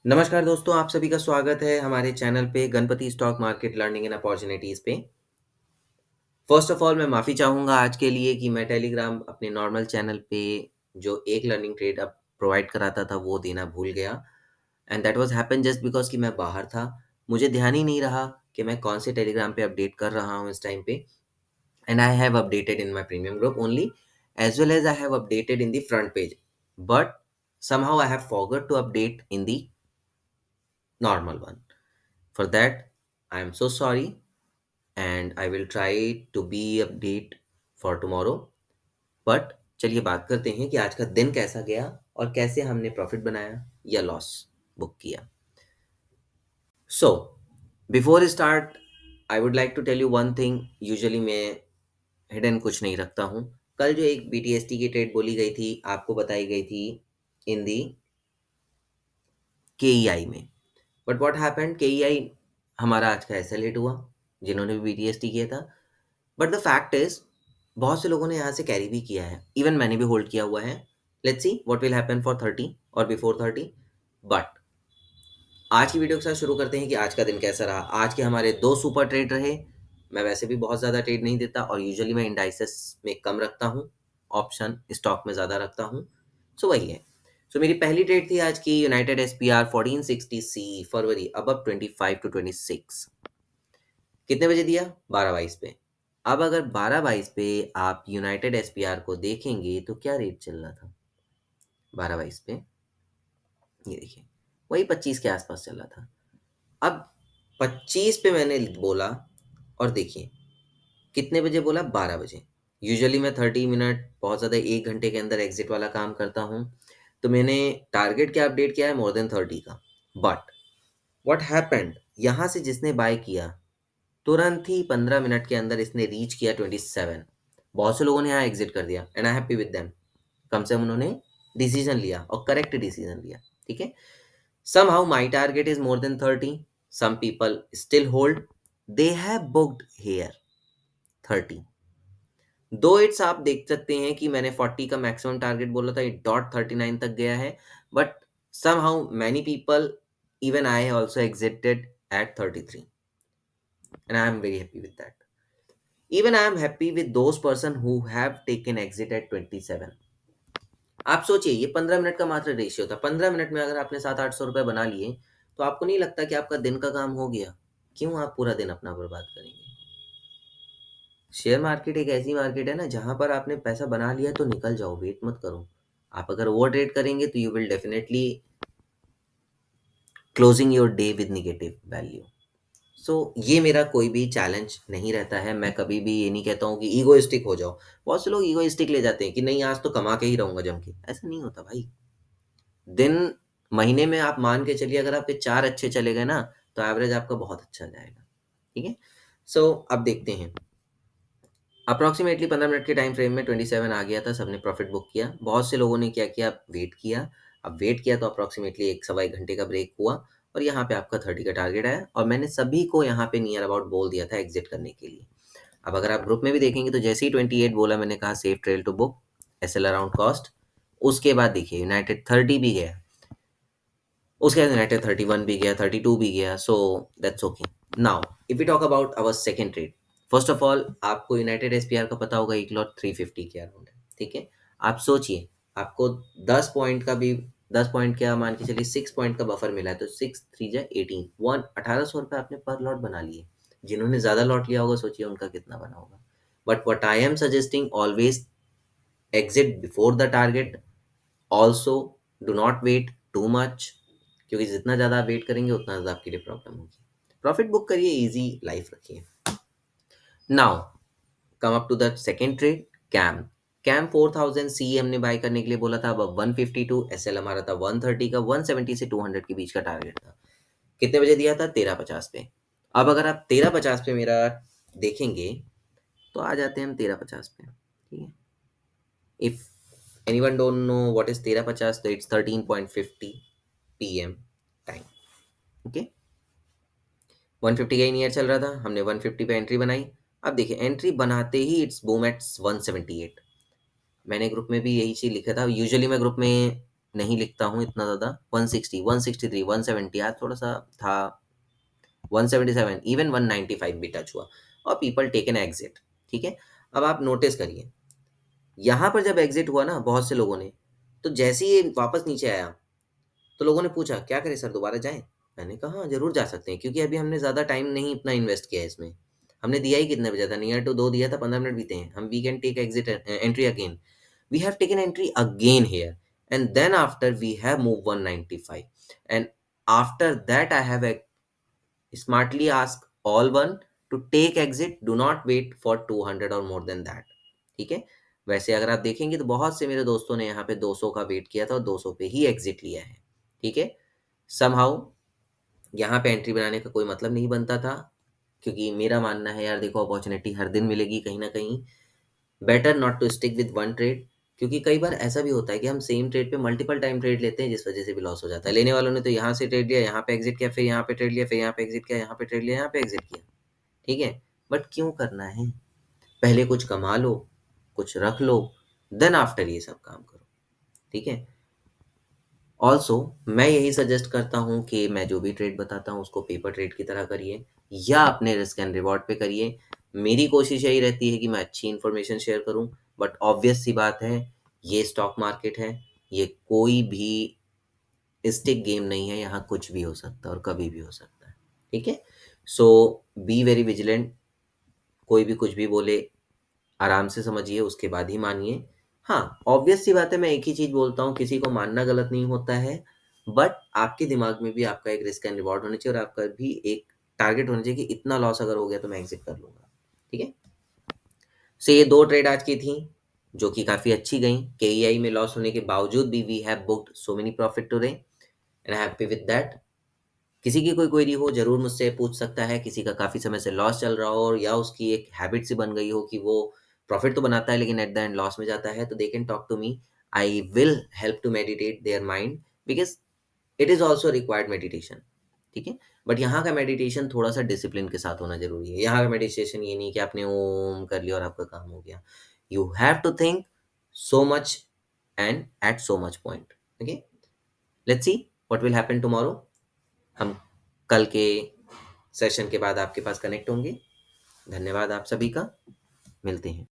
नमस्कार दोस्तों, आप सभी का स्वागत है हमारे चैनल पे Ganpati stock market learning and opportunities पे। फर्स्ट ऑफ ऑल मैं माफ़ी चाहूँगा आज के लिए कि मैं टेलीग्राम अपने नॉर्मल चैनल पे जो एक लर्निंग ट्रेड अब प्रोवाइड कराता था वो देना भूल गया and that was happen just because कि मैं बाहर था। मुझे ध्यान ही नहीं रहा कि मैं कौन से टेलीग्राम पे अपडेट कर रहा हूँ इस टाइम पे and I have updated in my premium group only as well as I have updated in the front page but somehow I have forgot to update in the normal one. For that, I am so sorry and I will try to be update for tomorrow. But चलिए बात करते हैं कि आज का दिन कैसा गया और कैसे हमने प्रॉफिट बनाया या लॉस बुक किया। So before start I would like to tell you one thing. Usually मैं हिडन कुछ नहीं रखता हूँ। कल जो एक बीटीएसटी की ट्रेड बोली गई थी आपको बताई गई थी इन दी केईआई में, बट व्हाट हैपेंड केईआई हमारा आज का एसएल हिट हुआ जिन्होंने भी बीटीएसटी किया था। बट द फैक्ट इज बहुत से लोगों ने यहाँ से कैरी भी किया है, इवन मैंने भी होल्ड किया हुआ है। Let's see what will happen for 30 और बिफोर 30। बट आज की वीडियो के साथ शुरू करते हैं कि आज का दिन कैसा रहा। आज के हमारे दो सुपर ट्रेड रहे। मैं वैसे भी बहुत ज़्यादा ट्रेड नहीं देता और यूजुअली मैं इंडाइसेस में कम रखता हूँ, ऑप्शन स्टॉक में ज़्यादा रखता हूँ। सो वही है। सो मेरी पहली ट्रेड थी आज की यूनाइटेड एसपीआर 1460 सी फरवरी अब 25 to 26। कितने बजे दिया? 12:22 पे। अब अगर 12:22 पे आप यूनाइटेड एसपीआर को देखेंगे तो क्या रेट चल रहा था 12:22 पे? ये देखिए, वही 25 के आसपास चल रहा था। अब 25 पे मैंने बोला और देखिए कितने बजे बोला? 12 बजे। यूजुअली मैं 30 मिनट बहुत ज़्यादा 1 घंटे के अंदर एग्जिट वाला काम करता हूँ, तो मैंने टारगेट क्या अपडेट किया है? मोर देन 30 का। बट व्हाट हैपेंड, यहाँ से जिसने बाय किया तुरंत ही 15 मिनट के अंदर इसने रीच किया 27। बहुत से लोगों ने यहाँ एग्जिट कर दिया and I happy with them. कम से कम उन्होंने डिसीजन लिया और करेक्ट डिसीजन लिया। ठीक है। somehow my target is more than 30. Some people still hold, they have booked here 30। दो इट्स आप देख सकते हैं कि मैंने 40 का मैक्सिमम टारगेट बोला था, इट डॉट 39 तक गया है। But somehow many people, even I also exited at 33 and I am very happy with that. Even I am happy with those person who have taken exit at 27। आप सोचिए ये 15 minute का मात्र ratio था। 15 minute में अगर आपने 700-800 रुपए बना लिए तो आपको नहीं लगता कि आपका दिन का काम हो गया? क्यों आप पूरा दिन अपना बर्बाद करेंगे? शेयर मार्केट एक ऐसी मार्केट है ना जहां पर आपने पैसा बना लिया तो निकल जाओ, वेट मत करो। आप अगर ओवर ट्रेड करेंगे तो you will definitely closing your day with negative value. So ये मेरा कोई भी चैलेंज नहीं रहता है। मैं कभी भी ये नहीं कहता हूँ कि ईगोइस्टिक हो जाओ। बहुत से लोग ईगोइस्टिक ले जाते हैं कि नहीं आज तो कमा के ही रहूंगा जम के। ऐसा नहीं होता भाई। दिन महीने में आप मान के चलिए अगर आपके 4 अच्छे चले गए ना तो एवरेज आपका बहुत अच्छा जाएगा। ठीक है। सो अब देखते हैं। अप्रोक्सीमेटली 15 मिनट के टाइम फ्रेम में 27 आ गया था, सबने प्रॉफिट बुक किया। बहुत से लोगों ने क्या किया, वेट किया। अब वेट किया तो अप्रोक्सीमेटली एक सवा एक घंटे का ब्रेक हुआ और यहाँ पे आपका 30 का टारगेट आया और मैंने सभी को यहाँ पे नियर अबाउट बोल दिया था एग्जिट करने के लिए। अब अगर आप ग्रुप में भी देखेंगे तो जैसे ही 28 बोला मैंने कहा safe trail to book, SL around cost. उसके बाद देखिए यूनाइटेड 30 भी गया, उसके बाद यूनाइटेड 31 भी गया, 32 भी गया। So that's okay. Now if we talk about our second trade, first of all आपको यूनाइटेड एसपीआर का पता होगा, एक लॉट 350 के अराउंड है। ठीक है। आप सोचिए आपको 10 पॉइंट का भी, 10 पॉइंट क्या मान के चलिए 6 पॉइंट का बफर मिला है तो 6 3 जा 18, 1800 रुपये आपने पर लॉट बना लिए। जिन्होंने ज़्यादा लॉट लिया होगा सोचिए उनका कितना बना होगा। But what I am suggesting, always exit before the target। also do not wait too much, क्योंकि जितना ज़्यादा आप वेट करेंगे उतना ज़्यादा आपके लिए प्रॉब्लम होगी। प्रॉफिट बुक करिए, इजी लाइफ रखिए। Now come up to the second trade, cam. Cam 4000 C हमने बाय करने के लिए बोला था, अब 152 एसएल हमारा था 130 का, 170 से 200 के बीच का टारगेट था। कितने बजे दिया था? 13:50 पे। अब अगर आप 13:50 पे मेरा देखेंगे तो आ जाते हैं हम 13:50 पे। ठीक है। If anyone don't know what is 13:50, तो it's 13:50 PM टाइम। ओके। 150 का ही नियर चल रहा था, हमने 150 पे एंट्री बनाई। अब देखिए एंट्री बनाते ही इट्स बूम एट 178। मैंने ग्रुप में भी यही चीज़ लिखा था। यूजुअली मैं ग्रुप में नहीं लिखता हूँ इतना ज़्यादा, 160, 163, 170, आज थोड़ा सा था, 177, इवन 195 भी टच हुआ, और पीपल टेक एन एग्जिट। ठीक है, अब आप नोटिस करिए, यहाँ पर जब एग्जिट हुआ ना बहुत से लोगों ने, तो जैसे ही ये वापस नीचे आया, तो लोगों ने पूछा क्या करें सर, दोबारा जाएं? मैंने कहा हाँ जरूर जा सकते हैं, क्योंकि अभी हमने ज़्यादा टाइम नहीं इतना इन्वेस्ट किया है इसमें। हमने दिया ही कितने बजे था, नियर टू 2 दिया था, 15 मिनट बीते हैं, हम we can take exit entry again. We have taken entry again here, and then after we have moved 195, and after that I have smartly asked all one to take exit, do not wait for 200 or more than that। ठीक है, वैसे अगर आप देखेंगे तो बहुत से मेरे दोस्तों ने यहाँ पे 200 का वेट किया था और 200 पे ही एग्जिट लिया है। ठीक है, समहाउ यहाँ पे एंट्री बनाने का कोई मतलब नहीं बनता था, क्योंकि मेरा मानना है यार देखो, अपॉर्चुनिटी हर दिन मिलेगी कहीं ना कहीं, better not to stick with one trade. क्योंकि कई बार ऐसा भी होता है कि हम सेम ट्रेड पे मल्टीपल टाइम ट्रेड लेते हैं, जिस वजह से भी लॉस हो जाता है। लेने वालों ने तो यहाँ से ट्रेड लिया, यहाँ पे एग्जिट किया, फिर यहाँ पे ट्रेड लिया, फिर यहाँ पे एग्जिट किया, यहाँ पे ट्रेड लिया, यहाँ पे एग्जिट किया। ठीक है, बट क्यों करना है? पहले कुछ कमा लो, कुछ रख लो, देन आफ्टर ये सब काम करो। ठीक है, ऑल्सो मैं यही सजेस्ट करता हूँ कि मैं जो भी ट्रेड बताता हूँ उसको पेपर ट्रेड की तरह करिए, या अपने रिस्क एंड रिवॉर्ड पे करिए। मेरी कोशिश यही रहती है कि मैं अच्छी इन्फॉर्मेशन शेयर करूँ, बट ऑब्वियस सी बात है, ये स्टॉक मार्केट है, ये कोई भी स्टिक गेम नहीं है, यहाँ कुछ भी हो सकता है और कभी भी हो सकता है। ठीक है, सो बी वेरी विजिलेंट, कोई भी कुछ भी बोले आराम से समझिए, उसके बाद ही मानिए। हाँ, ऑब्वियस सी बात है, मैं एक ही चीज़ बोलता हूँ, किसी को मानना गलत नहीं होता है, बट आपके दिमाग में भी आपका एक रिस्क एंड रिवॉर्ड होना चाहिए, और आपका भी एक टारगेट होना चाहिए कि इतना लॉस अगर हो गया तो मैं एग्जिट कर लूंगा। ठीक है, सो ये दो ट्रेड आज की थी, जो कि काफ़ी अच्छी गई। केईआई में लॉस होने के बावजूद भी we have booked so many profit today, and happy with that. किसी की कोई क्वेरी हो जरूर मुझसे पूछ सकता है, किसी का काफ़ी समय से लॉस चल रहा हो, या उसकी एक हैबिट सी बन गई हो कि वो प्रॉफिट तो बनाता है लेकिन एट द एंड लॉस में जाता है, तो they can talk to me. I will help to meditate their mind, because it is also required meditation. ठीक है, बट यहाँ का मेडिटेशन थोड़ा सा डिसिप्लिन के साथ होना जरूरी है। यहाँ का मेडिटेशन ये नहीं कि आपने ओम कर लिया और आपका काम हो गया। You have to think so much and at so much point. Okay, let's see what will happen tomorrow. हम कल के सेशन के बाद आपके पास कनेक्ट होंगे। धन्यवाद आप सभी का, मिलते हैं।